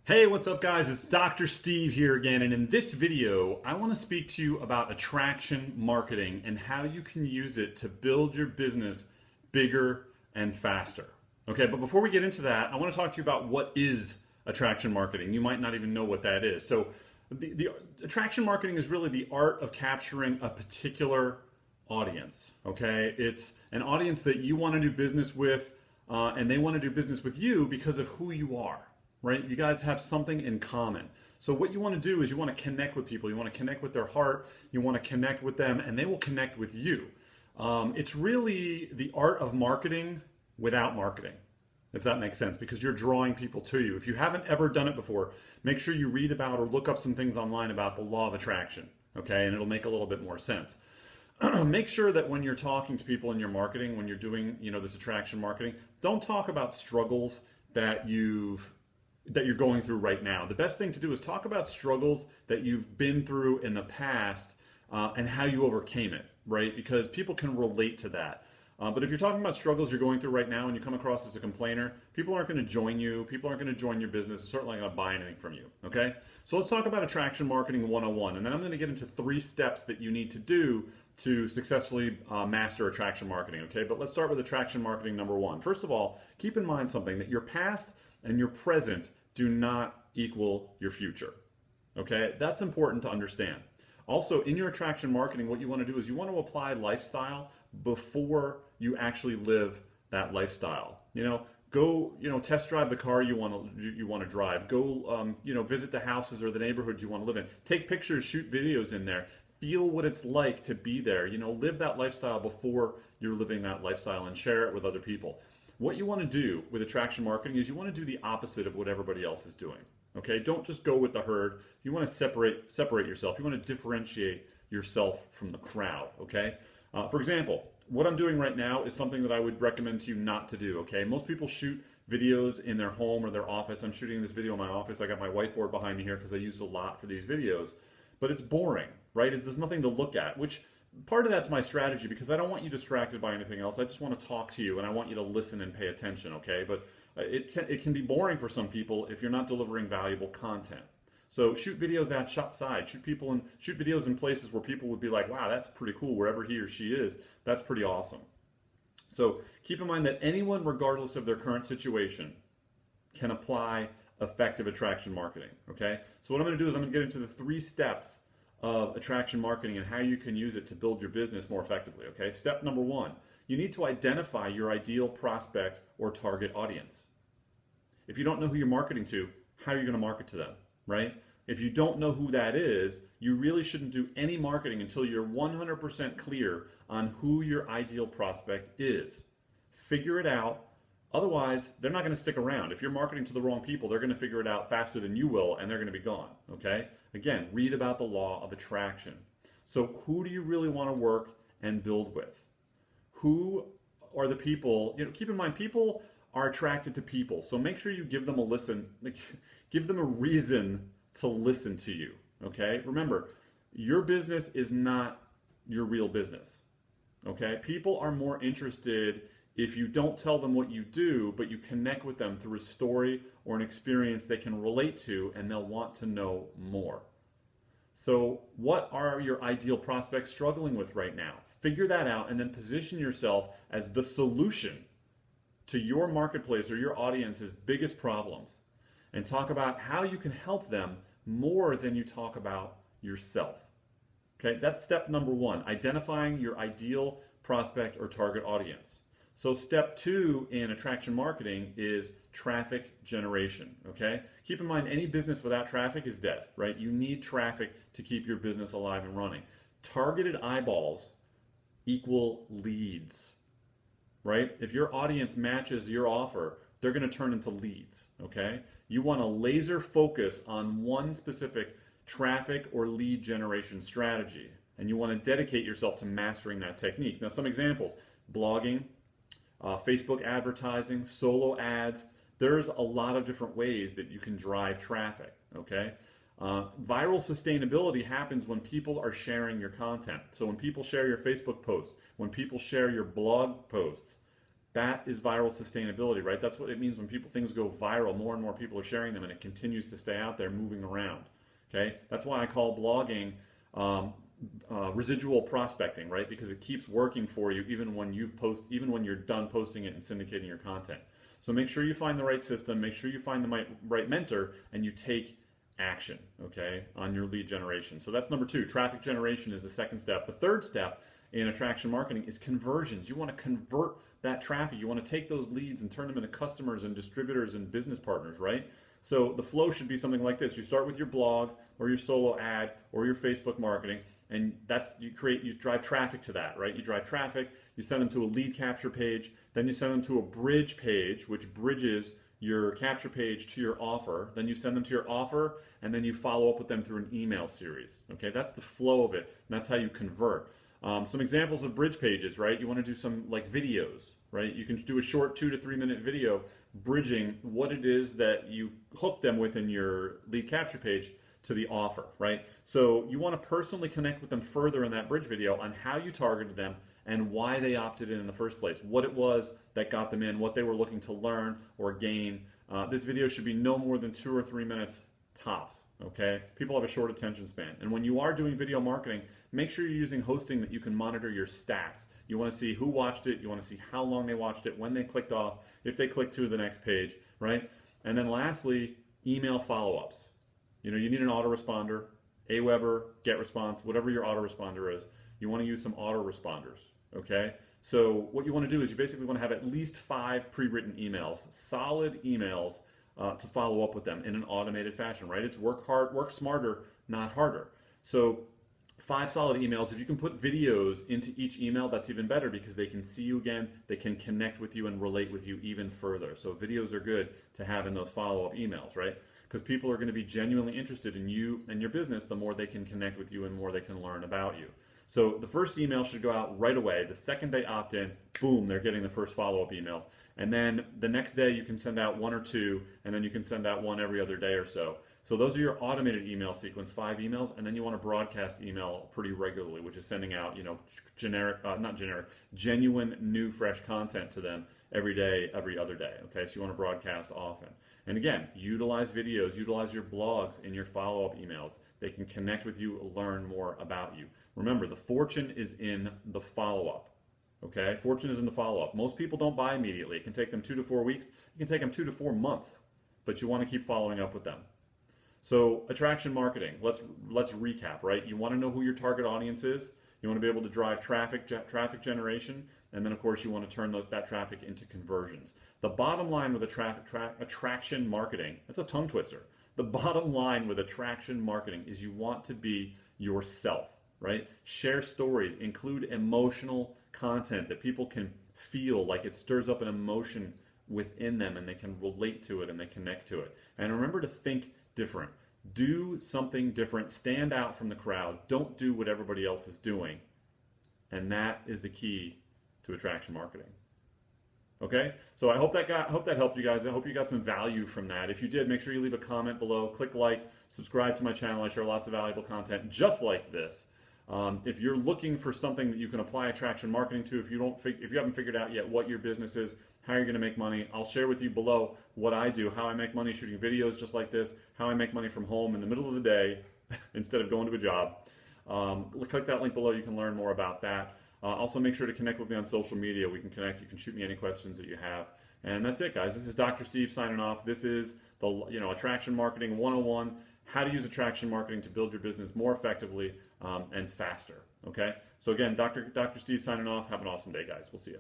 Hey, what's up guys? It's Dr. Steve here again, and in this video, I want to speak to you about attraction marketing and how you can use it to build your business bigger and faster. Okay, but before we get into that, I want to talk to you about what is attraction marketing. You might not even know what that is. So the attraction marketing is really the art of capturing a particular audience. Okay, it's an audience that you want to do business with, and they want to do business with you because of who you are. Right? You guys have something in common. So what you want to do is you want to connect with people. You want to connect with their heart. You want to connect with them, and they will connect with you. It's really the art of marketing without marketing, if that makes sense, because you're drawing people to you. If you haven't ever done it before, make sure you read about or look up some things online about the law of attraction, okay? And it'll make a little bit more sense. Make sure that when you're talking to people in your marketing, when you're doing, this attraction marketing, don't talk about struggles that you're going through right now. The best thing to do is talk about struggles that you've been through in the past and how you overcame it, right? Because people can relate to that. But if you're talking about struggles you're going through right now and you come across as a complainer, people aren't going to join you. People aren't going to join your business. They're certainly not going to buy anything from you, okay? So let's talk about attraction marketing 101. And then I'm going to get into 3 steps that you need to do to successfully master attraction marketing, okay? But let's start with attraction marketing number 1. First of all, keep in mind something, that your past and your present do not equal your future. Okay, that's important to understand. Also, in your attraction marketing, what you want to do is you want to apply lifestyle before you actually live that lifestyle. Go, test drive the car you want to drive. Go, visit the houses or the neighborhood you want to live in. Take pictures, shoot videos in there. Feel what it's like to be there. Live that lifestyle before you're living that lifestyle and share it with other people. What you want to do with attraction marketing is you want to do the opposite of what everybody else is doing. Okay, don't just go with the herd. You want to separate yourself. You want to differentiate yourself from the crowd. Okay, for example, what I'm doing right now is something that I would recommend to you not to do. Okay, most people shoot videos in their home or their office. I'm shooting this video in my office. I got my whiteboard behind me here because I use it a lot for these videos. But it's boring, right? There's nothing to look at, which part of that's my strategy, because I don't want you distracted by anything else. I just want to talk to you and I want you to listen and pay attention, okay? But it can be boring for some people if you're not delivering valuable content. So shoot videos outside, shoot videos in places where people would be like, wow, that's pretty cool, wherever he or she is. That's pretty awesome. So keep in mind that anyone, regardless of their current situation, can apply effective attraction marketing, okay? So what I'm going to do is I'm going to get into the 3 steps of attraction marketing and how you can use it to build your business more effectively, okay? Step number 1, you need to identify your ideal prospect or target audience. If you don't know who you're marketing to, how are you going to market to them, right? If you don't know who that is, you really shouldn't do any marketing until you're 100% clear on who your ideal prospect is. Figure it out. Otherwise, they're not going to stick around. If you're marketing to the wrong people, they're going to figure it out faster than you will, and they're going to be gone, okay? Again, read about the law of attraction. So who do you really want to work and build with? Who are the people? Keep in mind, people are attracted to people. So make sure you give them a listen, give them a reason to listen to you, okay? Remember, your business is not your real business, okay? People are more interested if you don't tell them what you do, but you connect with them through a story or an experience they can relate to, and they'll want to know more. So what are your ideal prospects struggling with right now? Figure that out and then position yourself as the solution to your marketplace or your audience's biggest problems, and talk about how you can help them more than you talk about yourself. Okay, that's step number 1, identifying your ideal prospect or target audience. So step 2 in attraction marketing is traffic generation, okay? Keep in mind, any business without traffic is dead, right? You need traffic to keep your business alive and running. Targeted eyeballs equal leads, right? If your audience matches your offer, they're going to turn into leads, okay? You want to laser focus on one specific traffic or lead generation strategy, and you want to dedicate yourself to mastering that technique. Now, some examples: blogging, Facebook advertising, solo ads. There's a lot of different ways that you can drive traffic, okay? Viral sustainability happens when people are sharing your content. So when people share your Facebook posts, when people share your blog posts, That is viral sustainability, right? That's what it means when things go viral. More and more people are sharing them, and it continues to stay out there, moving around. Okay, that's why I call blogging residual prospecting, right? Because it keeps working for you even when even when you're done posting it and syndicating your content. So make sure you find the right system, make sure you find the right mentor, and you take action, okay, on your lead generation. So that's number 2. Traffic generation is the second step. The third step in attraction marketing is conversions. You want to convert that traffic. You want to take those leads and turn them into customers and distributors and business partners, right? So the flow should be something like this. You start with your blog or your solo ad or your Facebook marketing, and you drive traffic to that, right? You drive traffic, you send them to a lead capture page, then you send them to a bridge page, which bridges your capture page to your offer. Then you send them to your offer, and then you follow up with them through an email series. Okay, that's the flow of it, and that's how you convert. Some examples of bridge pages, right? You want to do some like videos, right? You can do a short 2 to 3 minute video bridging what it is that you hook them with in your lead capture page to the offer, right? So you want to personally connect with them further in that bridge video on how you targeted them and why they opted in the first place, what it was that got them in, what they were looking to learn or gain. This video should be no more than 2 or 3 minutes tops, okay? People have a short attention span. And when you are doing video marketing, make sure you're using hosting that you can monitor your stats. You want to see who watched it, you want to see how long they watched it, when they clicked off, if they clicked to the next page, right? And then lastly, email follow-ups. You know, you need an autoresponder, Aweber, GetResponse, whatever your autoresponder is. You want to use some autoresponders, okay? So what you want to do is you basically want to have at least 5 pre-written emails, solid emails to follow up with them in an automated fashion, right? It's work hard, work smarter, not harder. So 5 solid emails. If you can put videos into each email, that's even better because they can see you again, they can connect with you and relate with you even further. So videos are good to have in those follow-up emails, right? Because people are going to be genuinely interested in you and your business the more they can connect with you and more they can learn about you. So the first email should go out right away. The second they opt in, boom, they're getting the first follow-up email. And then the next day you can send out 1 or 2, and then you can send out 1 every other day or so. So those are your automated email sequence, 5 emails, and then you want to broadcast email pretty regularly, which is sending out, you know, genuine, new, fresh content to them every day, every other day. Okay, so you want to broadcast often. And again, utilize videos, utilize your blogs in your follow-up emails. They can connect with you, learn more about you. Remember, the fortune is in the follow-up. Okay, fortune is in the follow-up. Most people don't buy immediately. It can take them 2 to 4 weeks. It can take them 2 to 4 months, but you want to keep following up with them. So attraction marketing, let's recap, right? You want to know who your target audience is. You want to be able to drive traffic generation, and then of course you want to turn that traffic into conversions. The bottom line with attraction marketing, that's a tongue twister. The bottom line with attraction marketing is you want to be yourself, right? Share stories, include emotional content that people can feel like it stirs up an emotion within them and they can relate to it and they connect to it. And remember to think different. Do something different. Stand out from the crowd. Don't do what everybody else is doing. And that is the key to attraction marketing. Okay? So I hope that helped you guys. I hope you got some value from that. If you did, make sure you leave a comment below. Click like, subscribe to my channel. I share lots of valuable content just like this. If you're looking for something that you can apply attraction marketing to, if you haven't figured out yet what your business is, how you're going to make money, I'll share with you below what I do, how I make money shooting videos just like this, how I make money from home in the middle of the day instead of going to a job. Click that link below. You can learn more about that. Also, make sure to connect with me on social media. We can connect. You can shoot me any questions that you have. And that's it, guys. This is Dr. Steve signing off. This is the Attraction Marketing 101, how to use attraction marketing to build your business more effectively and faster. Okay? So again, Dr. Steve signing off. Have an awesome day, guys. We'll see you.